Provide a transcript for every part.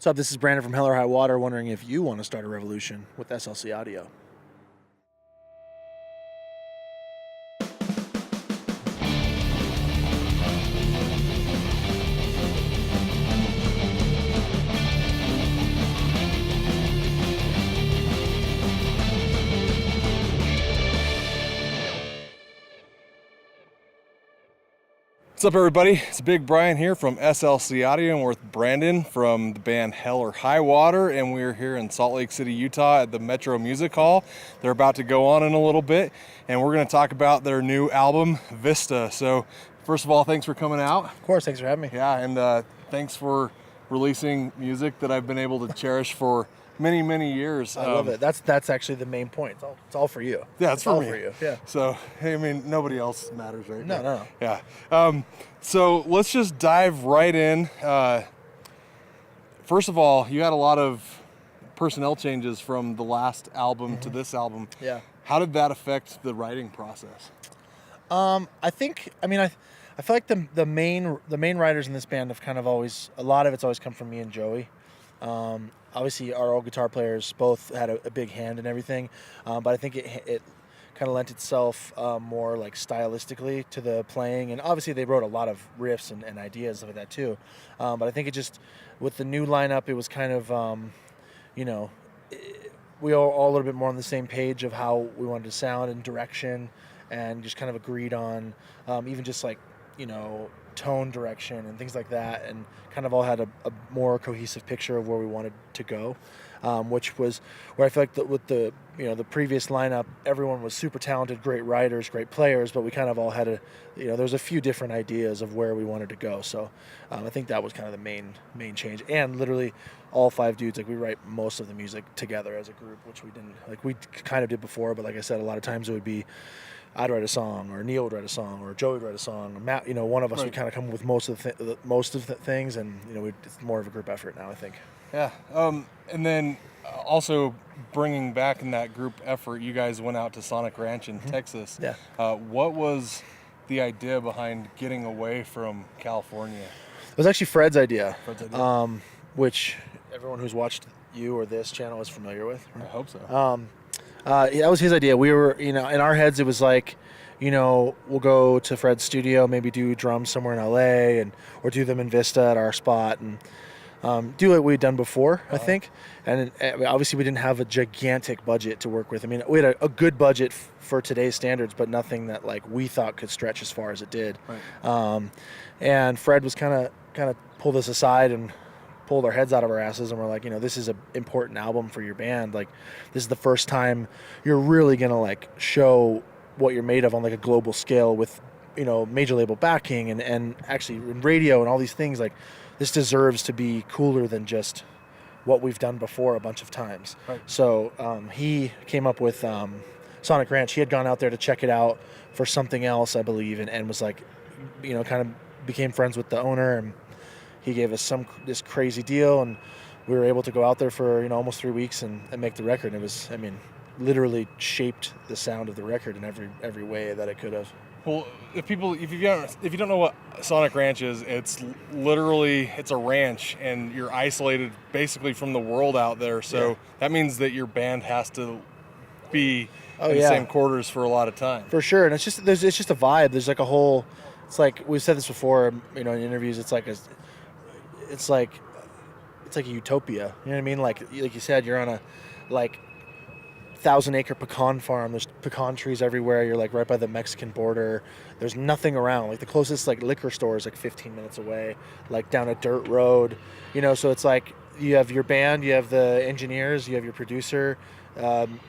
up? This is Brandon from Hell or Highwater, wondering if you want to start a revolution with SLC Audio. What's up, everybody? It's Big Bryan here from SLC Audio, and we're with Brandon from the band Hell or Highwater, and we're here in Salt Lake City, Utah at the Metro Music Hall. They're about to go on in a little bit, and we're going to talk about their new album, Vista. So, first of all, thanks for coming out. Of course, thanks for having me. Yeah, and thanks for releasing music that I've been able to cherish for many, many years. I love it. That's actually the main point. It's all for you. Yeah, it's for all me. For you. Yeah. So, hey, I mean, nobody else matters, right? No. Yeah. So let's just dive right in. First of all, you had a lot of personnel changes from the last album to this album. Yeah. How did that affect the writing process? I feel like the main writers in this band have kind of always, a lot of it's always come from me and Joey. Obviously, our old guitar players both had a big hand in everything, but I think it kind of lent itself more like stylistically to the playing, and obviously they wrote a lot of riffs and ideas like that too. But I think it just, with the new lineup, it was kind of, we all a little bit more on the same page of how we wanted to sound and direction, and just kind of agreed on even just like, tone direction and things like that, and kind of all had a more cohesive picture of where we wanted to go, which was where I feel like with the previous lineup, everyone was super talented, great writers, great players, but we kind of all had there was a few different ideas of where we wanted to go. So I think that was kind of the main change. And literally all 5 dudes, we write most of the music together as a group, which we didn't, we kind of did before, but like I said, a lot of times it would be I'd write a song, or Neil would write a song, or Joey would write a song, or Matt, one of us would kind of come up with most of the things, and it's more of a group effort now, I think. Yeah, and then also bringing back in that group effort, you guys went out to Sonic Ranch in Texas. Yeah. What was the idea behind getting away from California? It was actually Fred's idea. Fred's which everyone who's watched you or this channel is familiar with. I hope so. That was his idea. We were, in our heads, it was like, we'll go to Fred's studio, maybe do drums somewhere in LA, or do them in Vista at our spot, and do what we'd done before, I think. And obviously we didn't have a gigantic budget to work with. I mean, we had a good budget for today's standards, but nothing that we thought could stretch as far as it did. Right. And Fred was kind of pulled us aside and pulled our heads out of our asses, and we're like, this is an important album for your band. This is the first time you're really gonna show what you're made of on a global scale with major label backing and actually in radio and all these things. This deserves to be cooler than just what we've done before a bunch of times. Right. So he came up with Sonic Ranch. He had gone out there to check it out for something else, I believe, and was kind of became friends with the owner, and he gave us this crazy deal, and we were able to go out there for almost 3 weeks and make the record. It was, literally shaped the sound of the record in every way that it could have. Well, if you don't know what Sonic Ranch is, it's a ranch, and you're isolated basically from the world out there. So that means that your band has to be in the same quarters for a lot of time. For sure, and it's just a vibe. There's a whole. It's like we've said this before, in interviews. It's like a utopia. You know what I mean? Like you said, you're on a 1,000-acre pecan farm. There's pecan trees everywhere. You're right by the Mexican border. There's nothing around. The closest liquor store is 15 minutes away, down a dirt road. So it's you have your band, you have the engineers, you have your producer,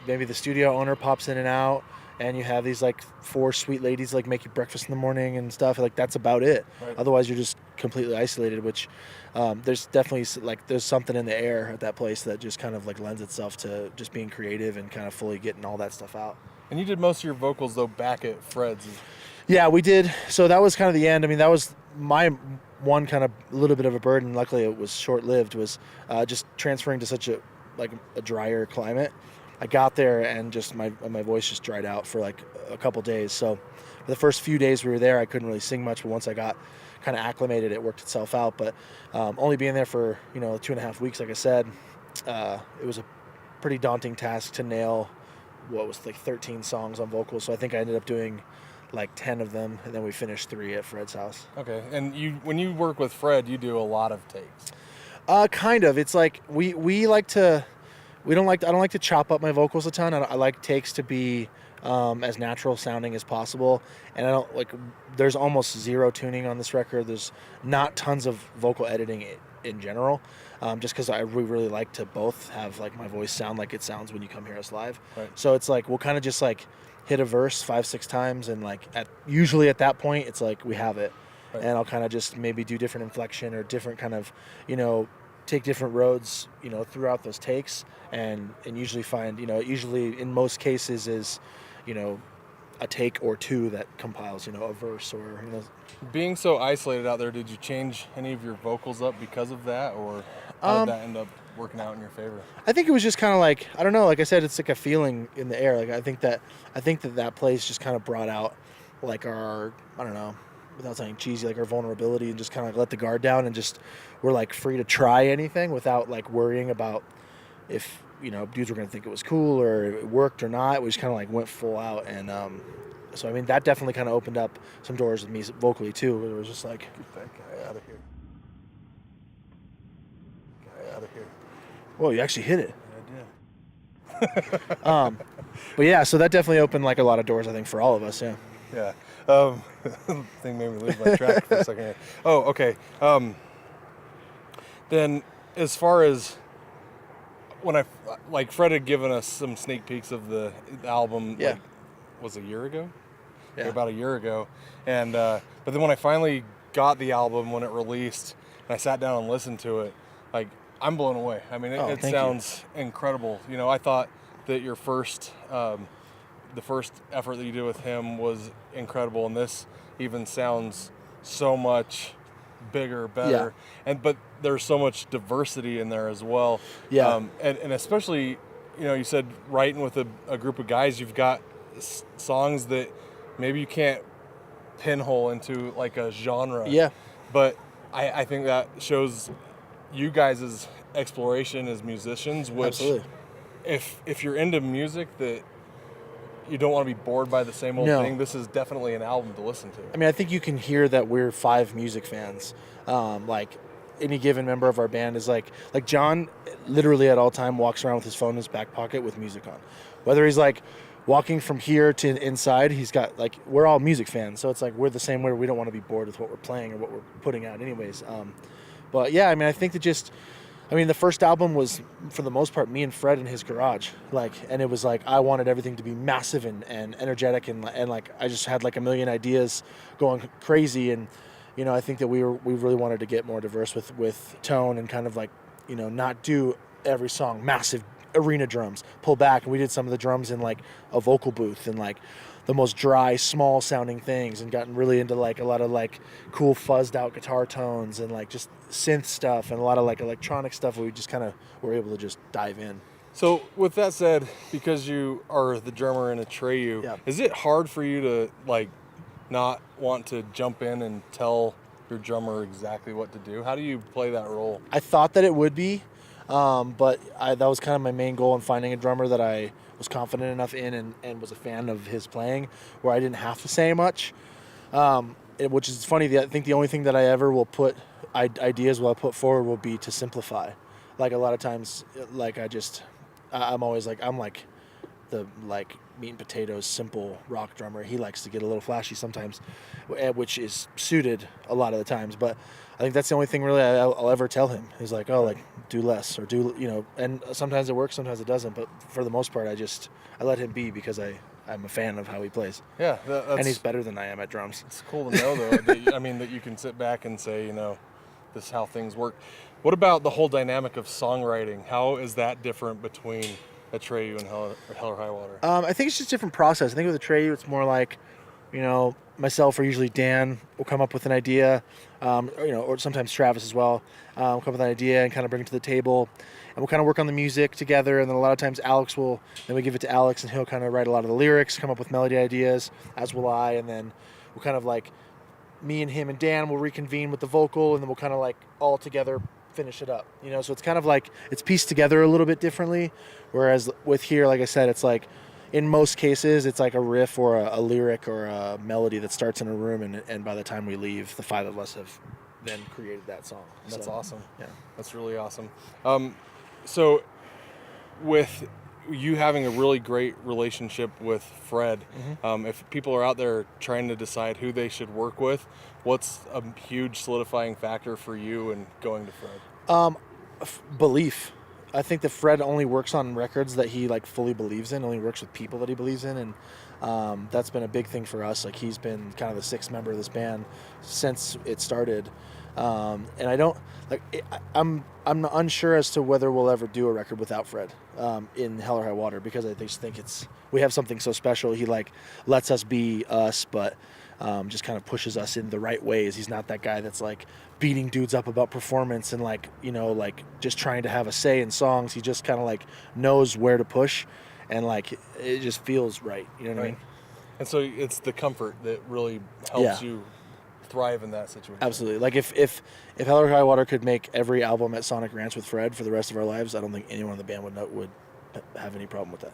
maybe the studio owner pops in and out, and you have these 4 sweet ladies make you breakfast in the morning and stuff. That's about it. Right. Otherwise, you're just completely isolated. Which there's definitely there's something in the air at that place that just kind of lends itself to just being creative and kind of fully getting all that stuff out. And you did most of your vocals though back at Fred's. Yeah, we did. So that was kind of the end. That was my one kind of little bit of a burden. Luckily, it was short-lived. Was just transferring to such a drier climate. I got there and just my voice just dried out for a couple days. So for the first few days we were there, I couldn't really sing much. But once I got kind of acclimated, it worked itself out. But only being there for 2.5 weeks, like I said, it was a pretty daunting task to nail what was like 13 songs on vocals. So I think I ended up doing like 10 of them, and then we finished 3 at Fred's house. Okay, and when you work with Fred, you do a lot of takes. Kind of. It's like I don't like to chop up my vocals a ton. I like takes to be as natural sounding as possible, and I don't like. There's almost zero tuning on this record. There's not tons of vocal editing in general, just because we really like to both have like my voice sound like it sounds when you come hear us live. Right. So it's like we'll kind of just like hit a verse 5-6 times, and like usually at that point it's like we have it. Right. And I'll kind of just maybe do different inflection or different kind of, take different roads, throughout those takes, and usually find, usually in most cases is, a take or two that compiles, a verse or, Being so isolated out there, did you change any of your vocals up because of that, or how did that end up working out in your favor? I think it was just kind of like, I don't know, like I said, it's like a feeling in the air. Like I think that place just kind of brought out like our, I don't know, without sounding cheesy, like our vulnerability, and just kind of let the guard down, and just we're like free to try anything without like worrying about if dudes were gonna think it was cool or it worked or not. We just kind of like went full out, and so I mean that definitely kind of opened up some doors with me vocally too. It was just like, get that guy out of here. Guy out of here. Whoa, you actually hit it. Yeah, I did. But yeah, so that definitely opened like a lot of doors, I think, for all of us. Yeah. Yeah. Thing made me lose my track for a second. Oh, okay. Then as far as when Fred had given us some sneak peeks of the album, Yeah. Was a year ago? Yeah. About a year ago. And, but then when I finally got the album when it released and I sat down and listened to it, like, I'm blown away. I mean, it sounds incredible. I thought that your first, the first effort that you did with him was incredible, and this even sounds so much bigger, better. Yeah. But there's so much diversity in there as well. Yeah. And especially, you said writing with a group of guys, you've got songs that maybe you can't pinhole into like a genre. Yeah. But I think that shows you guys' exploration as musicians, which Absolutely. if you're into music that you don't want to be bored by the same old thing, this is definitely an album to listen to. I mean, I think you can hear that we're 5 music fans. Like any given member of our band is like John literally at all time walks around with his phone in his back pocket with music on. Whether he's like walking from here to inside, he's got like, we're all music fans. So it's like we're the same way. We don't want to be bored with what we're playing or what we're putting out anyways. But yeah, I mean, I think that the first album was, for the most part, me and Fred in his garage. And it was like, I wanted everything to be massive and energetic, and like, I just had like a million ideas going crazy. And, I think that we really wanted to get more diverse with tone, and kind of like, not do every song massive arena drums, pull back. And we did some of the drums in like a vocal booth and like the most dry, small sounding things, and gotten really into like a lot of like cool fuzzed out guitar tones and like just synth stuff and a lot of like electronic stuff where we just kind of were able to just dive in. So with that said, because you are the drummer in Atreyu, is it hard for you to like not want to jump in and tell your drummer exactly what to do? How do you play that role? I thought that it would be, but that was kind of my main goal in finding a drummer that I was confident enough in and was a fan of his playing, where I didn't have to say much, which is funny. I think the only thing that I ever will put ideas will put forward will be to simplify. Like a lot of times, like I'm always like, I'm like the like meat and potatoes simple rock drummer. He likes to get a little flashy sometimes, which is suited a lot of the times. But I think that's the only thing really I'll ever tell him. He's like, oh, like do less or do, and sometimes it works, sometimes it doesn't. But for the most part, I let him be, because I'm a fan of how he plays. Yeah. And he's better than I am at drums. It's cool to know though, that you can sit back and say, this is how things work. What about the whole dynamic of songwriting? How is that different between Atreyu and Hell or Highwater? I think it's just a different process. I think with Atreyu, it's more like, myself or usually Dan will come up with an idea, or sometimes Travis as well, come up with an idea and kind of bring it to the table, and we'll kind of work on the music together. And then a lot of times then we give it to Alex, and he'll kind of write a lot of the lyrics, come up with melody ideas, as will I, and then we'll kind of like me and him and Dan will reconvene with the vocal, and then we'll kind of like all together finish it up, you know. So it's kind of like it's pieced together a little bit differently, whereas with here, like I said, it's like in most cases it's like a riff or a lyric or a melody that starts in a room, and by the time we leave, the 5 of us have then created that song. That's So, awesome. yeah. That's really awesome. So with you having a really great relationship with Fred, if people are out there trying to decide who they should work with, what's a huge solidifying factor for you in going to Fred? Belief. I think that Fred only works on records that he like fully believes in, only works with people that he believes in, and that's been a big thing for us. Like he's been kind of the 6th member of this band since it started, and I don't like. I'm unsure as to whether we'll ever do a record without Fred in Hell or Highwater, because I just think we have something so special. He like lets us be us, but just kind of pushes us in the right ways. He's not that guy that's like beating dudes up about performance and like, you know, like just trying to have a say in songs. He just kind of like knows where to push, and like it just feels right. You know what I mean? And so it's the comfort that really helps you thrive in that situation. Absolutely. Like if Hell or Highwater could make every album at Sonic Ranch with Fred for the rest of our lives, I don't think anyone in the band would have any problem with that.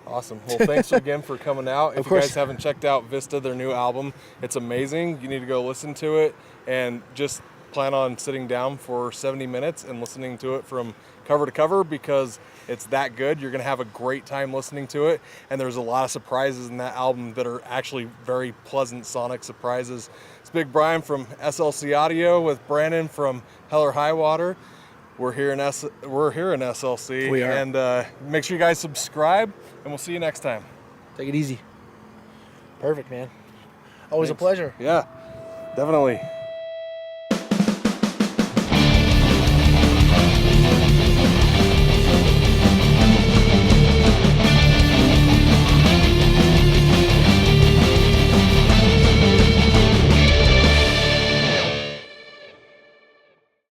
Awesome. Well, thanks again for coming out. If you course. guys haven't checked out Vista, their new album, it's amazing. You need to go listen to it, and just plan on sitting down for 70 minutes and listening to it from cover to cover, because it's that good. You're going to have a great time listening to it, and there's a lot of surprises in that album that are actually very pleasant sonic surprises. It's Big Bryan from SLC Audio with Brandon from Hell or Highwater. We're here in SLC. We are. And make sure you guys subscribe, and we'll see you next time. Take it easy. Perfect, man. Always Thanks. a pleasure. Yeah, definitely.